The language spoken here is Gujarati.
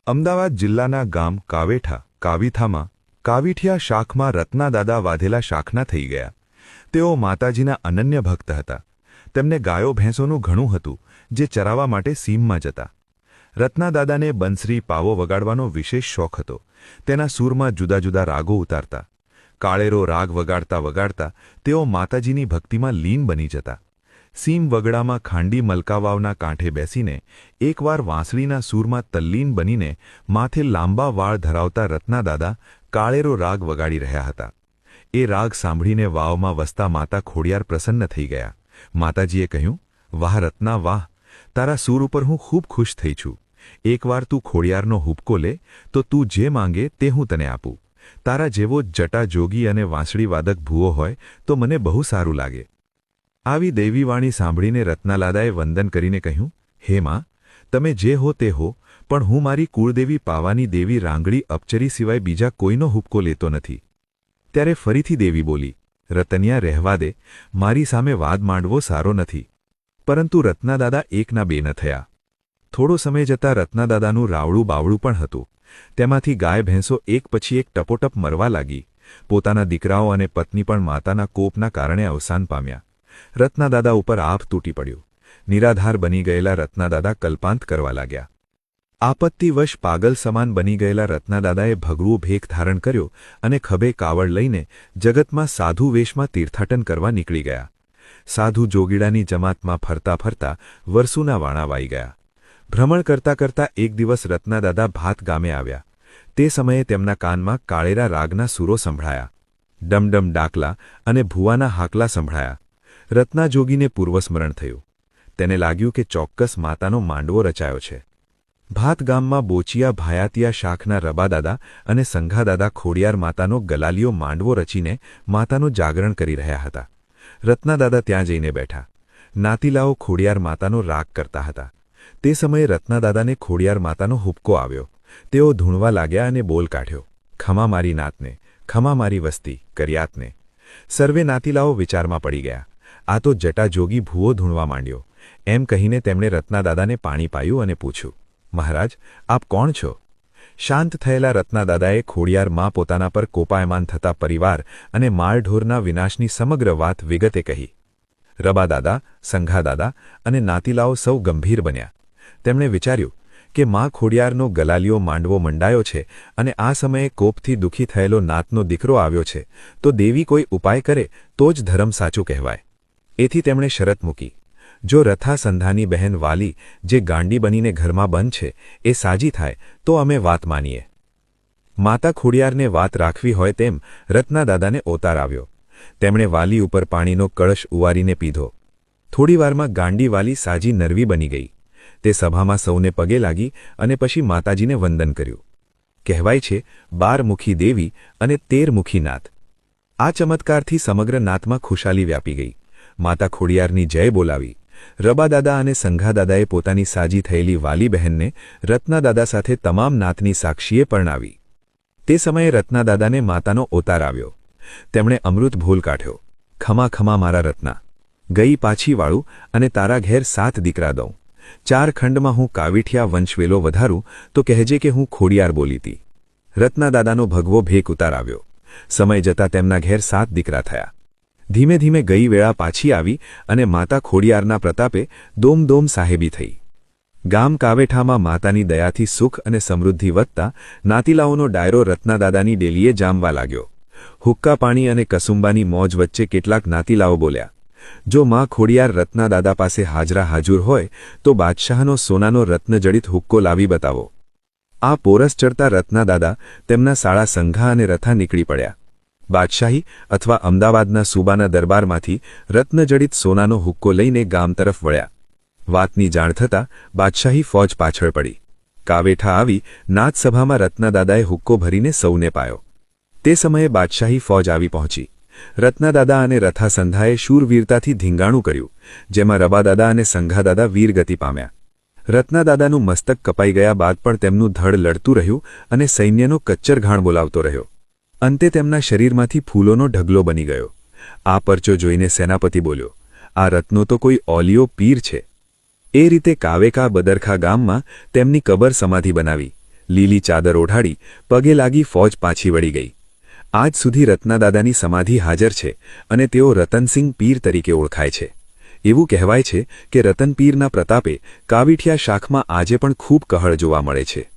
અમદાવાદ જિલ્લાના ગામ કાવેઠા કાવીથામાં કાવીઠિયા શાખમાં રત્નાદાદા વાધેલા શાખના થઈ ગયા। તેઓ માતાજીના અનન્ય ભક્ત હતા। તેમને ગાયો ભેંસોનું ઘણું હતું, જે ચરાવવા માટે સીમમાં જતા। રત્નાદાદાને બંસરી પાવો વગાડવાનો વિશેષ શોખ હતો। તેના સૂરમાં જુદા જુદા રાગો ઉતારતા। કાળેરો રાગ વગાડતા વગાડતા તેઓ માતાજીની ભક્તિમાં લીન બની જતા। સીમ વગડામાં ખાંડી મલકાવાવના કાંઠે બેસીને એકવાર વાંસળીના સૂરમાં તલ્લીન બનીને માથે લાંબા વાળ ધરાવતા રત્નાદાદા કાળેરો રાગ વગાડી રહ્યા હતા। એ રાગ સાંભળીને વાવમાં વસતા માતા ખોડિયાર પ્રસન્ન થઈ ગયા। માતાજીએ કહ્યું, વાહ રત્ના વાહ, તારા સૂર ઉપર હું ખૂબ ખુશ થઈ છું। એકવાર તું ખોડિયારનો હુબકો લે તો તું જે માંગે તે હું તને આપું। તારા જેવો જટા જોગી અને વાંસળી વાદક ભૂવો હોય તો મને બહુ સારું લાગે। આવી દૈવી વાણી સાંભળીને રત્નાદાદાએ વંદન કરીને કહ્યું, હે માં, તમે જે હો તે હો, પણ હું મારી કુળદેવી પાવાની દેવી રાંગડી અપચરી સિવાય બીજા કોઈનો હુબકો લેતો નથી। ત્યારે ફરીથી દેવી બોલી, રતનિયા રહેવા દે, મારી સામે વાદ માંડવો સારો નથી। પરંતુ રત્નાદાદા એકના બે ન થયા। થોડો સમય જતાં રત્નાદાદાનું રાવળું બાવળું પણ હતું। તેમાંથી ગાય ભેંસો એક પછી એક ટપોટપ મરવા લાગી। પોતાના દીકરાઓ અને પત્ની પણ માતાના કોપના કારણે અવસાન પામ્યા। રત્નાદાદા ઉપર આભ તૂટી પડ્યું। નિરાધાર બની ગયેલા રત્નાદાદા કલ્પાંત કરવા લાગ્યા। આપત્તિવશ પાગલ સમાન બની ગયેલા રત્નાદાદાએ ભગવું ભેખ ધારણ કર્યો અને ખભે કાવડ લઈને જગતમાં સાધુ વેશમાં તીર્થાટન કરવા નીકળી ગયા। સાધુ જોગીડાની જમાતમાં ફરતા ફરતા વરસુના વાણા વાઈ ગયા। ભ્રમણ કરતા કરતા એક દિવસ રત્નાદાદા ભાત ગામે આવ્યા। તે સમયે તેમના કાનમાં કાળેરા રાગના સૂરો સંભળાયા। ડમડમ ડાકલા અને ભૂવાના હાકલા સંભળાયા। રત્નાજોગીને પૂર્વસ્મરણ થયું। તેને લાગ્યું કે ચોક્કસ માતાનો માંડવો રચાયો છે। ભાત ગામમાં બોચિયા ભાયાતિયા શાખના રબાદાદા અને સંઘાદાદા ખોડિયાર માતાનો ગલાલિયો માંડવો રચીને માતાનું જાગરણ કરી રહ્યા હતા। રત્નાદાદા ત્યાં જઈને બેઠા। નાતીલાઓ ખોડિયાર માતાનો રાગ કરતા હતા। તે સમયે રત્નાદાદાને ખોડિયાર માતાનો હુબકો આવ્યો। તેઓ ધૂણવા લાગ્યા અને બોલ કાઢ્યો, ખમા મારી નાતને, ખમા મારી વસ્તી કર્યાતને। સર્વે નાતીલાઓ વિચારમાં પડી ગયા। આ તો જટા જોગી ભૂવો ધૂણવા માંડ્યો। એમ કહીને તેમણે રત્નાદાદાને પાણી પાયું અને પૂછ્યું, મહારાજ, આપ કોણ છો? શાંત થયેલા રત્નાદાદાએ ખોડિયાર માં પોતાના પર કોપાયમાન થતા પરિવાર અને માળઢોરના વિનાશની સમગ્ર વાત વિગતે કહી। રબાદાદા, સંઘાદાદા અને નાતીલાઓ સૌ ગંભીર બન્યા। તેમણે વિચાર્યું કે માં ખોડિયારનો ગલાલિયો માંડવો મંડાયો છે અને આ સમયે કોપથી દુઃખી થયેલો નાતનો દીકરો આવ્યો છે, તો દેવી કોઈ ઉપાય કરે તો જ ધર્મ સાચું કહેવાય। એથી તેમણે શરત મૂકી, જો રથા સંધાની બહેન વાલી, જે ગાંડી બનીને ઘરમાં બંધ છે, એ સાજી થાય તો અમે વાત માનીએ। માતા ખોડિયારને વાત રાખવી હોય તેમ રત્નાદાદાને ઓતાર આવ્યો। તેમણે વાલી ઉપર પાણીનો કળશ ઉવારીને પીધો। થોડીવારમાં ગાંડી વાલી સાજી નરવી બની ગઈ। તે સભામાં સૌને પગે લાગી અને પછી માતાજીને વંદન કર્યું। કહેવાય છે 12 મુખી દેવી અને 13 મુખી નાથ। આ ચમત્કારથી સમગ્ર નાતમાં ખુશાલી વ્યાપી ગઈ। માતા ખોડિયારની જય બોલાવી। રબાદાદા અને સંઘાદાદાએ પોતાની સાજી થયેલી વાલી બહેનને રત્નાદાદા સાથે તમામ નાતની સાક્ષીએ પરણાવી। તે સમયે રત્નાદાદાને માતાનો ઓતાર આવ્યો। તેમણે અમૃત ભૂલ કાઢ્યો, ખમા ખમા મારા રત્ના, ગઈ પાછી વાળું અને તારા ઘેર 7 દીકરા દઉં। 4 ખંડમાં હું કાવીઠિયા વંશવેલો વધારું તો કહેજે કે હું ખોડિયાર બોલી હતી। રત્નાદાદાનો ભગવો ભેખ ઉતાર આવ્યો। સમય જતાં તેમના ઘેર 7 દીકરા થયા। ધીમે ધીમે ગઈ વેળા પાછી આવી અને માતા ખોડિયારના પ્રતાપે દોમ દોમ સાહેબી થઈ। ગામ કાવેઠામાં માતાની દયાથી સુખ અને સમૃદ્ધિ વધતા નાતીલાઓનો ડાયરો રત્નાદાદાની ડેલીએ જામવા લાગ્યો। હુક્કા પાણી અને કસુંબાની મોજ વચ્ચે કેટલાક નાતીલાઓ બોલ્યા, જો માં ખોડિયાર રત્નાદાદા પાસે હાજરા હાજુર હોય તો બાદશાહનો સોનાનો રત્નજડિત હુક્કો લાવી બતાવો। આ પોરસ ચડતા રત્નાદાદા તેમના સાળા સંઘા અને રથા નીકળી પડ્યા। બાદશાહી અથવા અમદાવાદના સૂબાના દરબારમાંથી રત્નજડિત સોનાનો હુક્કો લઈને ગામ તરફ વળ્યા। વાતની જાણ થતાં બાદશાહી ફોજ પાછળ પડી। કાવેઠા આવી નાથસભામાં રત્નાદાદાએ હુક્કો ભરીને સૌને પાયો। તે સમયે બાદશાહી ફોજ આવી પહોંચી। રત્નાદાદા અને રથા સંધાએ શૂરવીરતાથી ધીંગાણું કર્યું, જેમાં રબાદાદા અને સંઘાદાદા વીરગતિ પામ્યા। રત્નાદાદાનું મસ્તક કપાઈ ગયા બાદ પણ તેમનું ધડ લડતું રહ્યું અને સૈન્યનો કચ્ચર ઘાણ બોલાવતો રહ્યો। અંતે તેમના શરીરમાંથી ફૂલોનો ઢગલો બની ગયો। આ પરચો જોઈને સેનાપતિ બોલ્યો, આ રત્નો તો કોઈ ઓલિયો પીર છે। એ રીતે કાવેકા બદરખા ગામમાં તેમની કબર સમાધિ બનાવી। લીલી ચાદર ઓઢાડી પગે લાગી ફોજ પાછી વળી ગઈ. આજ સુધી રત્નાદાદાની સમાધિ હાજર છે અને તેઓ રતનસિંહ પીર તરીકે ઓળખાય છે. એવું કહેવાય છે કે રતનપીરના પ્રતાપે કાવીઠિયા શાખમાં આજે પણ ખૂબ કહળ જોવા મળે છે.